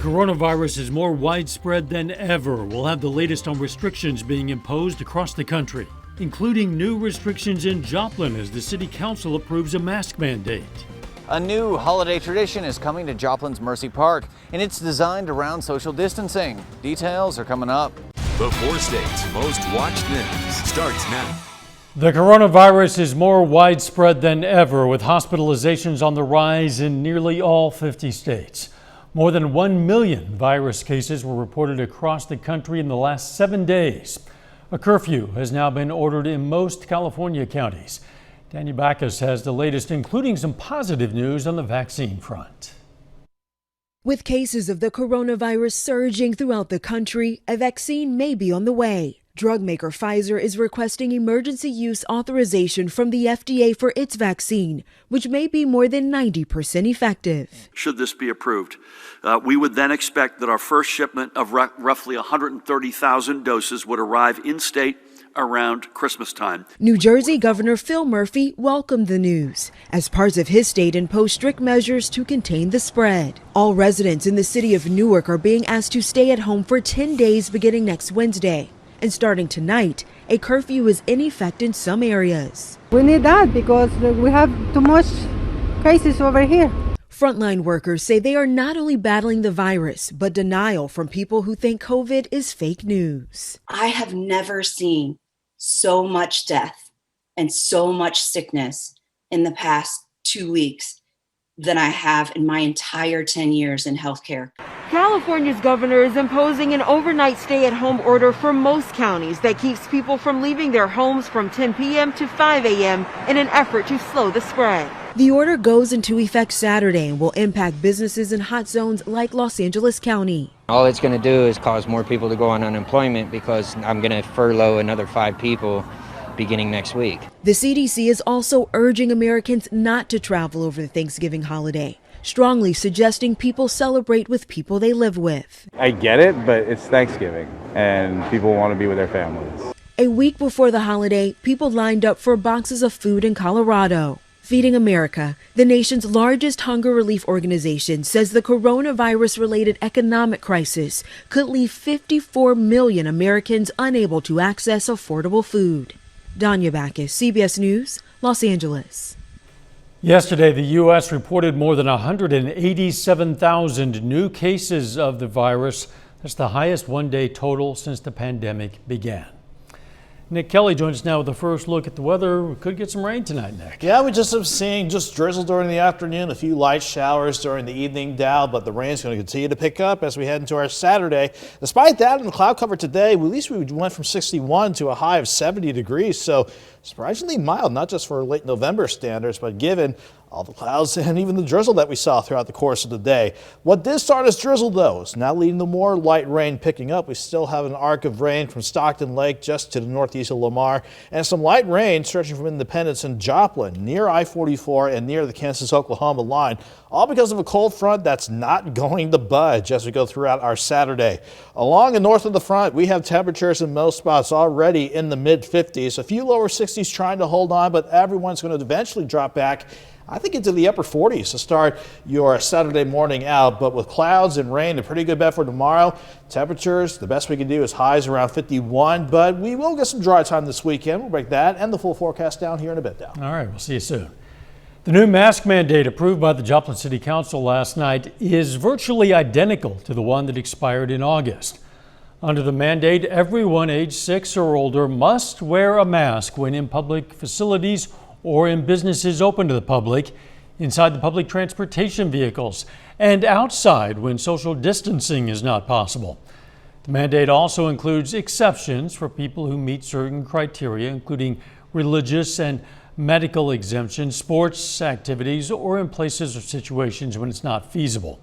coronavirus is more widespread than ever. We'll have the latest on restrictions being imposed across the country, including new restrictions in Joplin as the city council approves a mask mandate. A new holiday tradition is coming to Joplin's Mercy Park, and it's designed around social distancing. Details are coming up. The 4 states' most watched news starts now. The coronavirus is more widespread than ever, with hospitalizations on the rise in nearly all 50 states. More than 1 million virus cases were reported across the country in the last 7 days. A curfew has now been ordered in most California counties. Daniel Backus has the latest, including some positive news on the vaccine front. With cases of the coronavirus surging throughout the country, a vaccine may be on the way. Drug maker Pfizer is requesting emergency use authorization from the FDA for its vaccine, which may be more than 90% effective. Should this be approved, we would then expect that our first shipment of roughly 130,000 doses would arrive in-state around Christmas time. New Jersey Governor Phil Murphy welcomed the news as parts of his state imposed strict measures to contain the spread. All residents in the city of Newark are being asked to stay at home for 10 days beginning next Wednesday. And starting tonight, a curfew is in effect in some areas. We need that because we have too much cases over here. Frontline workers say they are not only battling the virus, but denial from people who think COVID is fake news. I have never seen so much death and so much sickness in the past 2 weeks than I have in my entire 10 years in healthcare. California's governor is imposing an overnight stay-at-home order for most counties that keeps people from leaving their homes from 10 p.m. to 5 a.m. in an effort to slow the spread. The order goes into effect Saturday and will impact businesses in hot zones like Los Angeles County. All it's going to do is cause more people to go on unemployment because I'm going to furlough another 5 people beginning next week. The CDC is also urging Americans not to travel over the Thanksgiving holiday, strongly suggesting people celebrate with people they live with. I get it, but it's Thanksgiving and people want to be with their families. A week before the holiday, people lined up for boxes of food in Colorado. Feeding America, the nation's largest hunger relief organization, says the coronavirus-related economic crisis could leave 54 million Americans unable to access affordable food. Danya Backus, CBS News, Los Angeles. Yesterday, the U.S. reported more than 187,000 new cases of the virus. That's the highest one-day total since the pandemic began. Nick Kelly joins us now with the first look at the weather. We could get some rain tonight, Nick. Yeah, we just have seen just drizzle during the afternoon, a few light showers during the evening, Dow, but the rain's going to continue to pick up as we head into our Saturday. Despite that, in the cloud cover today, at least we went from 61 to a high of 70 degrees, so surprisingly mild, not just for late November standards, but given all the clouds and even the drizzle that we saw throughout the course of the day. What did start as drizzle, though, is now leading to more light rain picking up. We still have an arc of rain from Stockton Lake just to the northeast of Lamar, and some light rain stretching from Independence and Joplin near I-44 and near the Kansas-Oklahoma line, all because of a cold front that's not going to budge as we go throughout our Saturday. Along and north of the front, we have temperatures in most spots already in the mid-50s, a few lower 60s trying to hold on, but everyone's going to eventually drop back, I think, into the upper 40s to start your Saturday morning out. But with clouds and rain, a pretty good bet for tomorrow. Temperatures, the best we can do is highs around 51, but we will get some dry time this weekend. We'll break that and the full forecast down here in a bit, Dow. All right, we'll see you soon. The new mask mandate approved by the Joplin City Council last night is virtually identical to the one that expired in August. Under the mandate, everyone age 6 or older must wear a mask when in public facilities or in businesses open to the public, inside the public transportation vehicles, and outside when social distancing is not possible. The mandate also includes exceptions for people who meet certain criteria, including religious and medical exemptions, sports activities, or in places or situations when it's not feasible.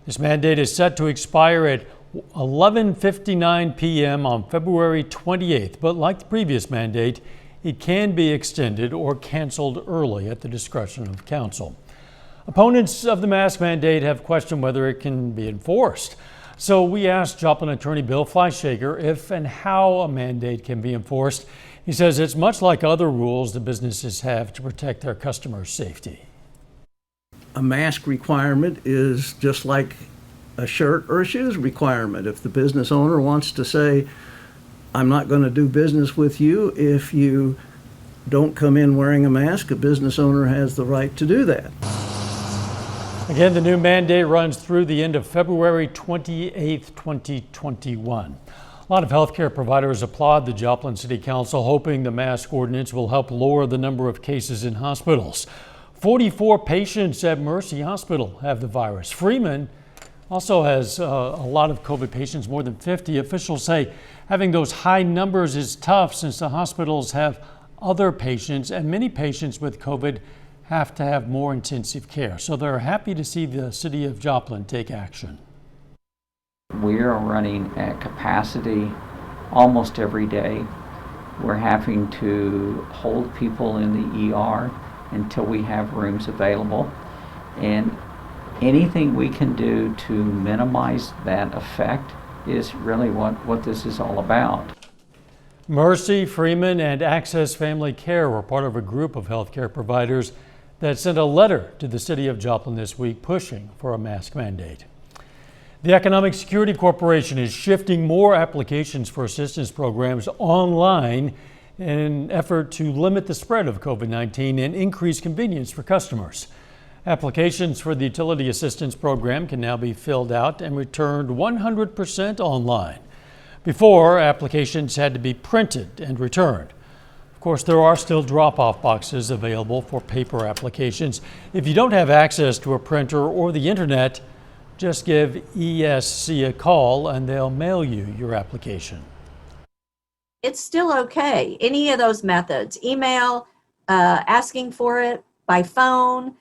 This mandate is set to expire at 11:59 p.m. on February 28th, but like the previous mandate, it can be extended or canceled early at the discretion of council. Opponents of the mask mandate have questioned whether it can be enforced. So we asked Joplin attorney Bill Fleischager if and how a mandate can be enforced. He says it's much like other rules the businesses have to protect their customers' safety. A mask requirement is just like a shirt or a shoes requirement. If the business owner wants to say, I'm not going to do business with you if you don't come in wearing a mask, a business owner has the right to do that. Again, the new mandate runs through the end of February 28, 2021. A lot of healthcare providers applaud the Joplin City Council, hoping the mask ordinance will help lower the number of cases in hospitals. 44 patients at Mercy Hospital have the virus. Freeman also has a lot of COVID patients, more than 50. Officials say having those high numbers is tough since the hospitals have other patients, and many patients with COVID have to have more intensive care. So they're happy to see the city of Joplin take action. We are running at capacity almost every day. We're having to hold people in the ER until we have rooms available. And anything we can do to minimize that effect is really what this is all about. Mercy, Freeman, and Access Family Care were part of a group of healthcare providers that sent a letter to the city of Joplin this week pushing for a mask mandate. The Economic Security Corporation is shifting more applications for assistance programs online in an effort to limit the spread of COVID-19 and increase convenience for customers. Applications for the Utility Assistance Program can now be filled out and returned 100% online. Before, applications had to be printed and returned. Of course, there are still drop-off boxes available for paper applications. If you don't have access to a printer or the internet, just give ESC a call and they'll mail you your application. It's still okay. Any of those methods, email, asking for it by phone,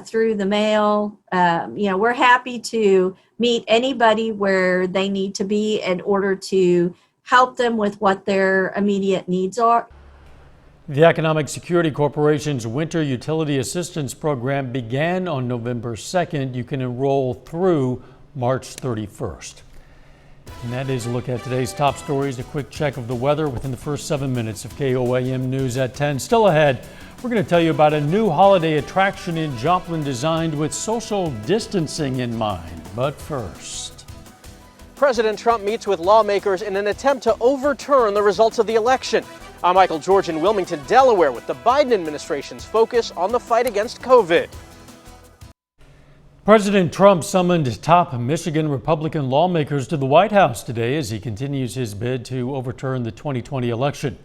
through the mail. We're happy to meet anybody where they need to be in order to help them with what their immediate needs are. The Economic Security Corporation's Winter Utility Assistance Program began on November 2nd. You can enroll through March 31st. And that is a look at today's top stories. A quick check of the weather within the first 7 minutes of KOAM News at 10. Still ahead, we're going to tell you about a new holiday attraction in Joplin designed with social distancing in mind. But first, President Trump meets with lawmakers in an attempt to overturn the results of the election. I'm Michael George in Wilmington, Delaware, with the Biden administration's focus on the fight against COVID. President Trump summoned top Michigan Republican lawmakers to the White House today as he continues his bid to overturn the 2020 election.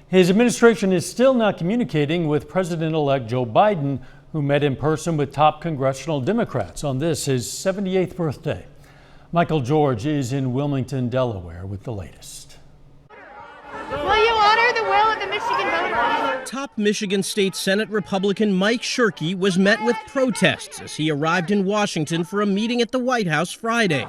His administration is still not communicating with President-elect Joe Biden, who met in person with top congressional Democrats on this, his 78th birthday. Michael George is in Wilmington, Delaware, with the latest. Will you honor the will of the Michigan voters? Top Michigan State Senate Republican Mike Shirkey was met with protests as he arrived in Washington for a meeting at the White House Friday.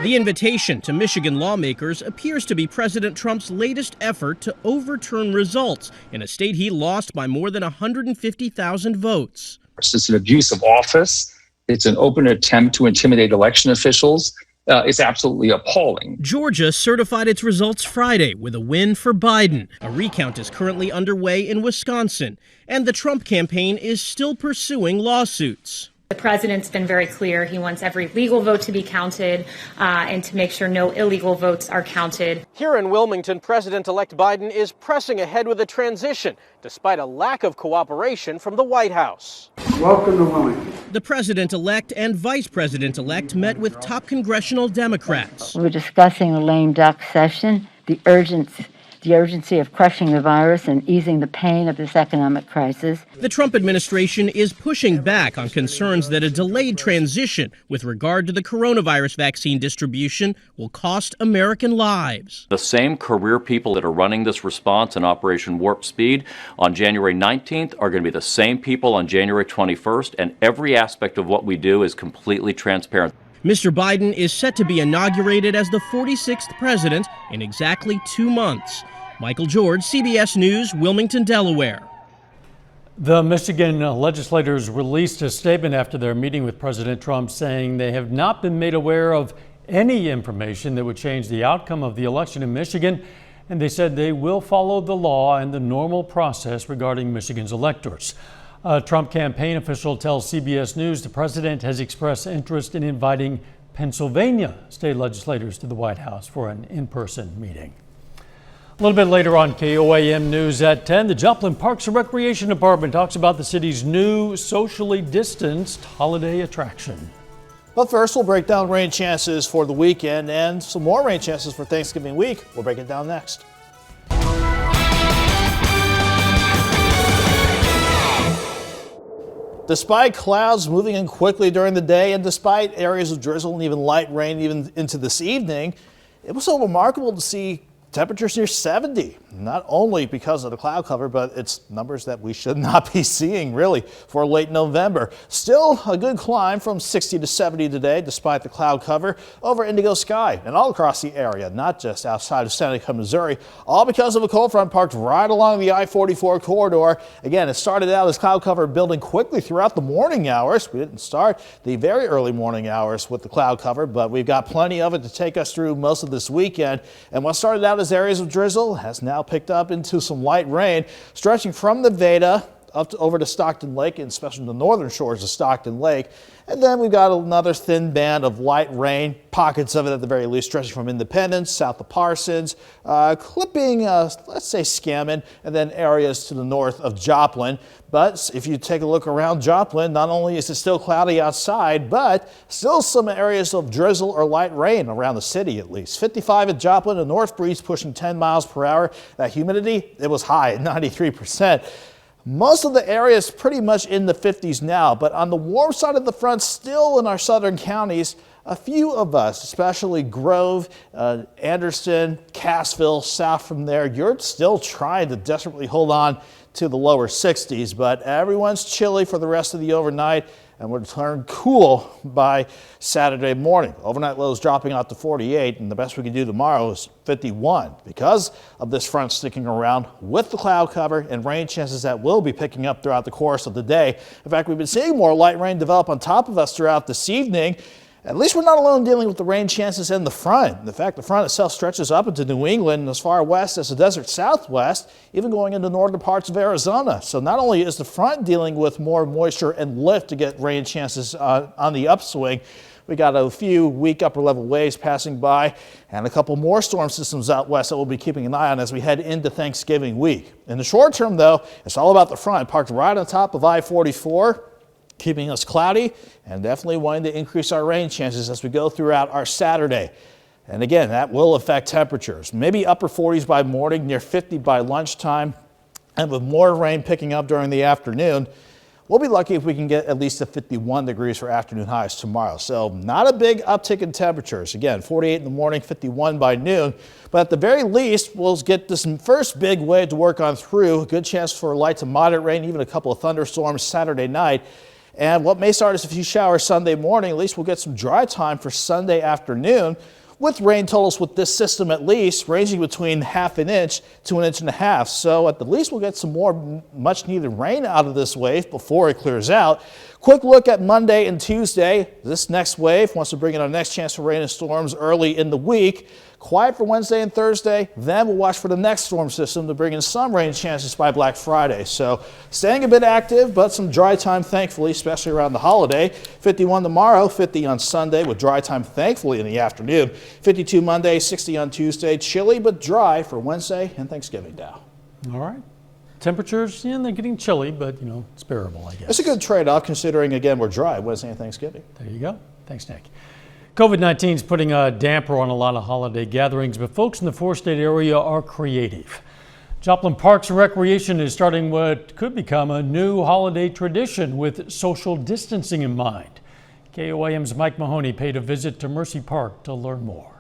The invitation to Michigan lawmakers appears to be President Trump's latest effort to overturn results in a state he lost by more than 150,000 votes. It's an abuse of office. It's an open attempt to intimidate election officials. It's absolutely appalling. Georgia certified its results Friday with a win for Biden. A recount is currently underway in Wisconsin, and the Trump campaign is still pursuing lawsuits. The president's been very clear. He wants every legal vote to be counted and to make sure no illegal votes are counted. Here in Wilmington, President-elect Biden is pressing ahead with a transition, despite a lack of cooperation from the White House. Welcome to Wilmington. The president-elect and vice president-elect met with top congressional Democrats. We're discussing a lame duck session, the urgency of crushing the virus and easing the pain of this economic crisis. The Trump administration is pushing back on concerns that a delayed transition with regard to the coronavirus vaccine distribution will cost American lives. The same career people that are running this response in Operation Warp Speed on January 19th are going to be the same people on January 21st, and every aspect of what we do is completely transparent. Mr. Biden is set to be inaugurated as the 46th president in exactly 2 months. Michael George, CBS News, Wilmington, Delaware. The Michigan legislators released a statement after their meeting with President Trump saying they have not been made aware of any information that would change the outcome of the election in Michigan, and they said they will follow the law and the normal process regarding Michigan's electors. A Trump campaign official tells CBS News the president has expressed interest in inviting Pennsylvania state legislators to the White House for an in-person meeting. A little bit later on KOAM News at 10, the Joplin Parks and Recreation Department talks about the city's new socially distanced holiday attraction. But first, we'll break down rain chances for the weekend and some more rain chances for Thanksgiving week. We'll break it down next. Despite clouds moving in quickly during the day and despite areas of drizzle and even light rain even into this evening, it was so remarkable to see temperatures near 70, not only because of the cloud cover, but it's numbers that we should not be seeing really for late November. Still a good climb from 60 to 70 today, despite the cloud cover over indigo sky and all across the area, not just outside of Seneca, Missouri, all because of a cold front parked right along the I-44 corridor. Again, it started out as cloud cover building quickly throughout the morning hours. We didn't start the very early morning hours with the cloud cover, but we've got plenty of it to take us through most of this weekend. And what started out as areas of drizzle has now picked up into some light rain, stretching from Nevada up to over to Stockton Lake, and especially the northern shores of Stockton Lake. And then we've got another thin band of light rain, pockets of it at the very least, stretching from Independence, south of Parsons, clipping, let's say Scammon, and then areas to the north of Joplin. But if you take a look around Joplin, not only is it still cloudy outside, but still some areas of drizzle or light rain around the city at least. 55 at Joplin, a north breeze pushing 10 miles per hour. That humidity, it was high at 93%. Most of the area is pretty much in the 50s now, but on the warm side of the front, still in our southern counties, a few of us, especially Grove, Anderson, Cassville, south from there, you're still trying to desperately hold on to the lower 60s, but everyone's chilly for the rest of the overnight, and we'll turn cool by Saturday morning. Overnight lows dropping out to 48, and the best we can do tomorrow is 51 because of this front sticking around with the cloud cover and rain chances that will be picking up throughout the course of the day. In fact, we've been seeing more light rain develop on top of us throughout this evening. At least we're not alone dealing with the rain chances in the front. In fact, the front itself stretches up into New England and as far west as the desert southwest, even going into northern parts of Arizona. So not only is the front dealing with more moisture and lift to get rain chances on the upswing, we got a few weak upper level waves passing by and a couple more storm systems out west that we'll be keeping an eye on as we head into Thanksgiving week. In the short term, though, it's all about the front, parked right on top of I-44. Keeping us cloudy and definitely wanting to increase our rain chances as we go throughout our Saturday. And again, that will affect temperatures. Maybe upper 40s by morning, near 50 by lunchtime, and with more rain picking up during the afternoon. We'll be lucky if we can get at least to 51 degrees for afternoon highs tomorrow. So not a big uptick in temperatures. Again, 48 in the morning, 51 by noon. But at the very least, we'll get this first big wave to work on through. A good chance for light to moderate rain, even a couple of thunderstorms Saturday night. And what may start as a few showers Sunday morning, at least we'll get some dry time for Sunday afternoon with rain totals with this system at least ranging between ½ an inch to 1.5 inches. So at the least we'll get some more much needed rain out of this wave before it clears out. Quick look at Monday and Tuesday. This next wave wants to bring in our next chance for rain and storms early in the week. Quiet for Wednesday and Thursday. Then we'll watch for the next storm system to bring in some rain chances by Black Friday. So staying a bit active, but some dry time, thankfully, especially around the holiday. 51 tomorrow, 50 on Sunday with dry time, thankfully, in the afternoon. 52 Monday, 60 on Tuesday. Chilly but dry for Wednesday and Thanksgiving now. All right. Temperatures, yeah, they're getting chilly, but, you know, it's bearable, I guess. It's a good trade-off considering, again, we're dry Wednesday and Thanksgiving. There you go. Thanks, Nick. COVID-19 is putting a damper on a lot of holiday gatherings, but folks in the four-state area are creative. Joplin Parks and Recreation is starting what could become a new holiday tradition with social distancing in mind. KOAM's Mike Mahoney paid a visit to Mercy Park to learn more.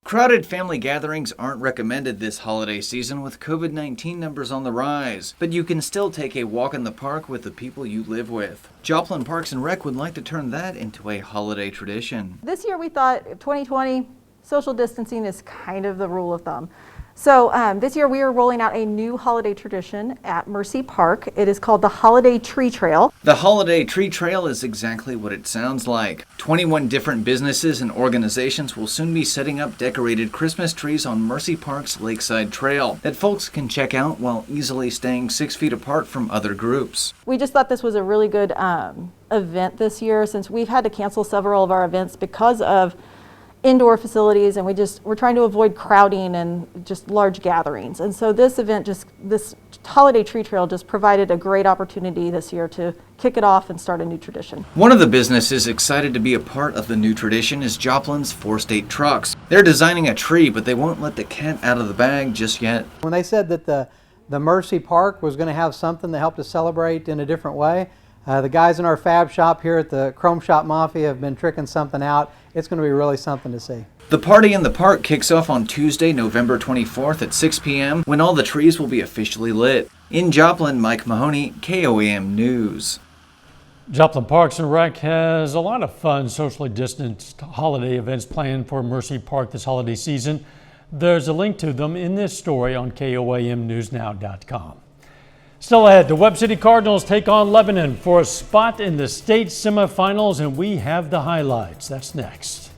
Crowded family gatherings aren't recommended this holiday season with COVID-19 numbers on the rise, but you can still take a walk in the park with the people you live with. Joplin Parks and Rec would like to turn that into a holiday tradition. This year we thought 2020, social distancing is kind of the rule of thumb. So this year we are rolling out a new holiday tradition at Mercy Park. It is called the Holiday Tree Trail. The Holiday Tree Trail is exactly what it sounds like. 21 different businesses and organizations will soon be setting up decorated Christmas trees on Mercy Park's Lakeside Trail that folks can check out while easily staying 6 feet apart from other groups. We just thought this was a really good event this year, since we've had to cancel several of our events because of indoor facilities, and we're trying to avoid crowding and just large gatherings. And so this event, this Holiday Tree Trail, just provided a great opportunity this year to kick it off and start a new tradition. One of the businesses excited to be a part of the new tradition is Joplin's 4 State Trucks. They're designing a tree, but they won't let the cat out of the bag just yet. When they said that the Mercy Park was going to have something to help us celebrate in a different way, the guys in our fab shop here at the Chrome Shop Mafia have been tricking something out. It's going to be really something to see. The party in the park kicks off on Tuesday, November 24th at 6 p.m. when all the trees will be officially lit. In Joplin, Mike Mahoney, KOAM News. Joplin Parks and Rec has a lot of fun, socially distanced holiday events planned for Mercy Park this holiday season. There's a link to them in this story on KOAMNewsNow.com. Still ahead, the Webb City Cardinals take on Lebanon for a spot in the state semifinals, and we have the highlights. That's next.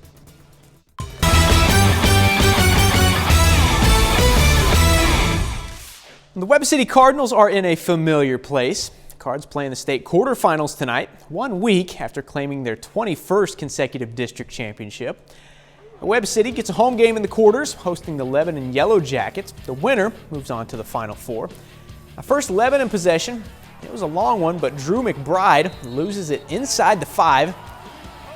The Webb City Cardinals are in a familiar place. The Cards play in the state quarterfinals tonight, 1 week after claiming their 21st consecutive district championship. Webb City gets a home game in the quarters, hosting the Lebanon Yellow Jackets. The winner moves on to the Final Four. First Lebanon possession, it was a long one, but Drew McBride loses it inside the 5.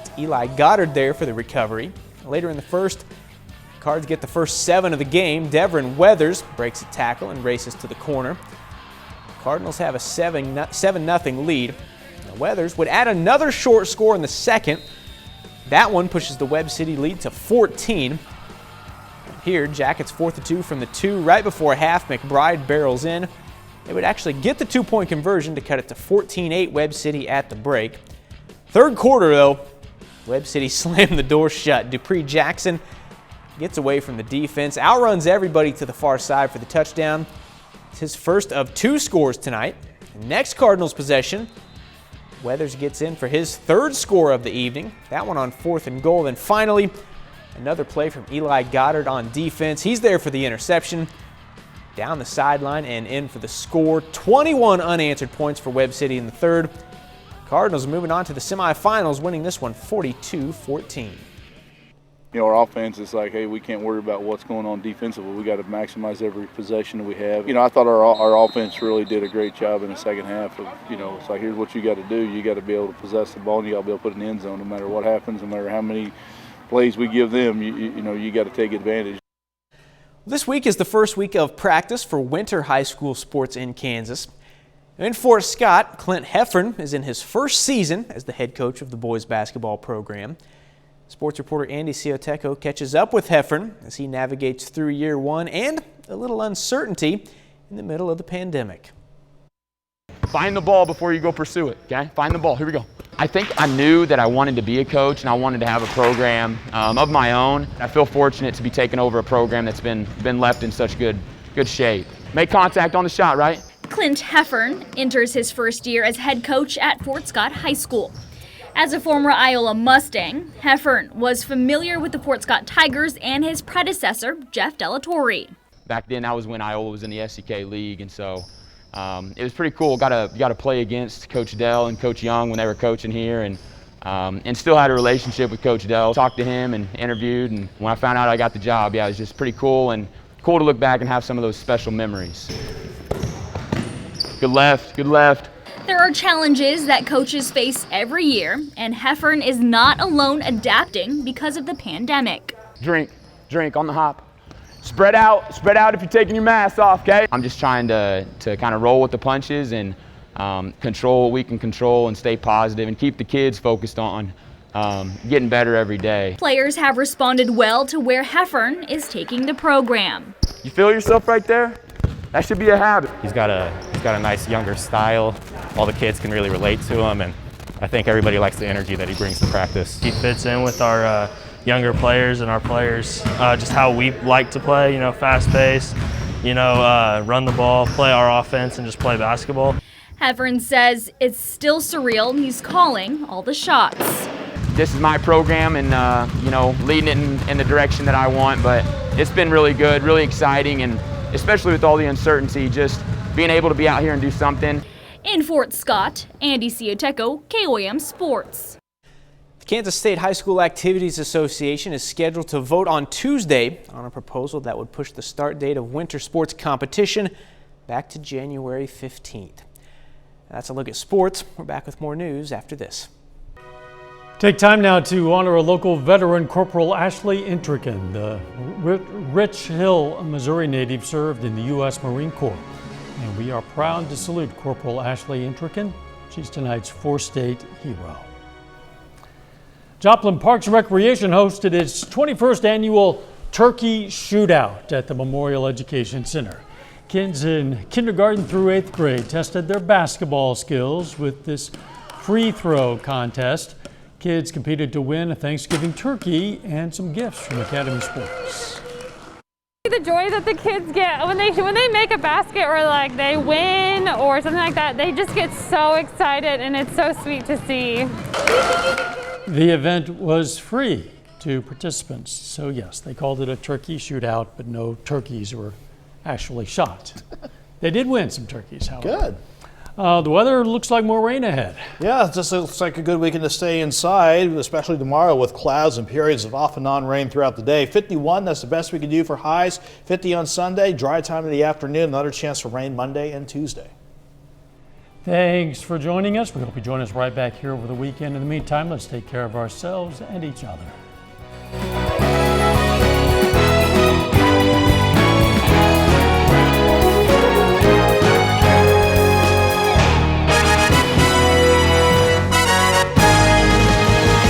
It's Eli Goddard there for the recovery. Later in the first, Cards get the first 7 of the game. Devin Weathers breaks a tackle and races to the corner. The Cardinals have a 7-0 lead. Now Weathers would add another short score in the second. That one pushes the Webb City lead to 14. Here, Jackets 4th and 2 from the 2 right before half. McBride barrels in. They would actually get the 2-point conversion to cut it to 14-8 Webb City at the break. Third quarter, though, Webb City slammed the door shut. Dupree Jackson gets away from the defense, outruns everybody to the far side for the touchdown. It's his first of 2 scores tonight. Next Cardinals possession, Weathers gets in for his 3rd score of the evening. That one on 4th and goal. Then finally, another play from Eli Goddard on defense. He's there for the interception. Down the sideline and in for the score. 21 unanswered points for Webb City in the third. Cardinals moving on to the semifinals, winning this one 42-14. You know, our offense is like, hey, we can't worry about what's going on defensively. We got to maximize every possession that we have. You know, I thought our offense really did a great job in the second half of, you know, it's like, here's what you got to do. You got to be able to possess the ball, and you got to be able to put it in the end zone no matter what happens, no matter how many plays we give them. You know, you got to take advantage. This week is the first week of practice for winter high school sports in Kansas. In Fort Scott, Clint Heffern is in his first season as the head coach of the boys basketball program. Sports reporter Andy Cioteco catches up with Heffern as he navigates through year 1 and a little uncertainty in the middle of the pandemic. Find the ball before you go pursue it, okay? Find the ball. Here we go. I think I knew that I wanted to be a coach and I wanted to have a program of my own. I feel fortunate to be taking over a program that's been left in such good shape. Make contact on the shot, right? Clint Heffern enters his first year as head coach at Fort Scott High School. As a former Iowa Mustang, Heffern was familiar with the Fort Scott Tigers and his predecessor, Jeff Delatorre. Back then, that was when Iowa was in the SEK League, and so it was pretty cool. Got to play against Coach Dell and Coach Young when they were coaching here, and still had a relationship with Coach Dell. Talked to him and interviewed, and when I found out I got the job, yeah, it was just pretty cool and cool to look back and have some of those special memories. Good left, good left. There are challenges that coaches face every year, and Heffern is not alone adapting because of the pandemic. Drink on the hop. Spread out if you're taking your mask off, okay? I'm just trying to kind of roll with the punches and control what we can control and stay positive and keep the kids focused on getting better every day. Players have responded well to where Heffern is taking the program. You feel yourself right there? That should be a habit. He's got a nice younger style. All the kids can really relate to him, and I think everybody likes the energy that he brings to practice. He fits in with our younger players and our players, just how we like to play, fast-paced, run the ball, play our offense, and just play basketball. Heffern says it's still surreal. He's calling all the shots. This is my program and, leading it in the direction that I want, but it's been really good, really exciting, and especially with all the uncertainty, just being able to be out here and do something. In Fort Scott, Andy Cioteco, KOAM Sports. The Kansas State High School Activities Association is scheduled to vote on Tuesday on a proposal that would push the start date of winter sports competition back to January 15th. That's a look at sports. We're back with more news after this. Take time now to honor a local veteran, Corporal Ashley Intrican. The Rich Hill, Missouri native served in the U.S. Marine Corps. And we are proud to salute Corporal Ashley Intrican. She's tonight's four-state hero. Joplin Parks and Recreation hosted its 21st annual Turkey Shootout at the Memorial Education Center. Kids in kindergarten through 8th grade tested their basketball skills with this free throw contest. Kids competed to win a Thanksgiving turkey and some gifts from Academy Sports. The joy that the kids get when they make a basket or like they win or something like that, they just get so excited and it's so sweet to see. The event was free to participants, so yes, they called it a turkey shootout, but no turkeys were actually shot. They did win some turkeys, however. Good. The weather looks like more rain ahead. Yeah, it just looks like a good weekend to stay inside, especially tomorrow with clouds and periods of off and on rain throughout the day. 51, that's the best we can do for highs. 50 on Sunday, dry time in the afternoon, another chance for rain Monday and Tuesday. Thanks for joining us. We hope you join us right back here over the weekend. In the meantime, let's take care of ourselves and each other.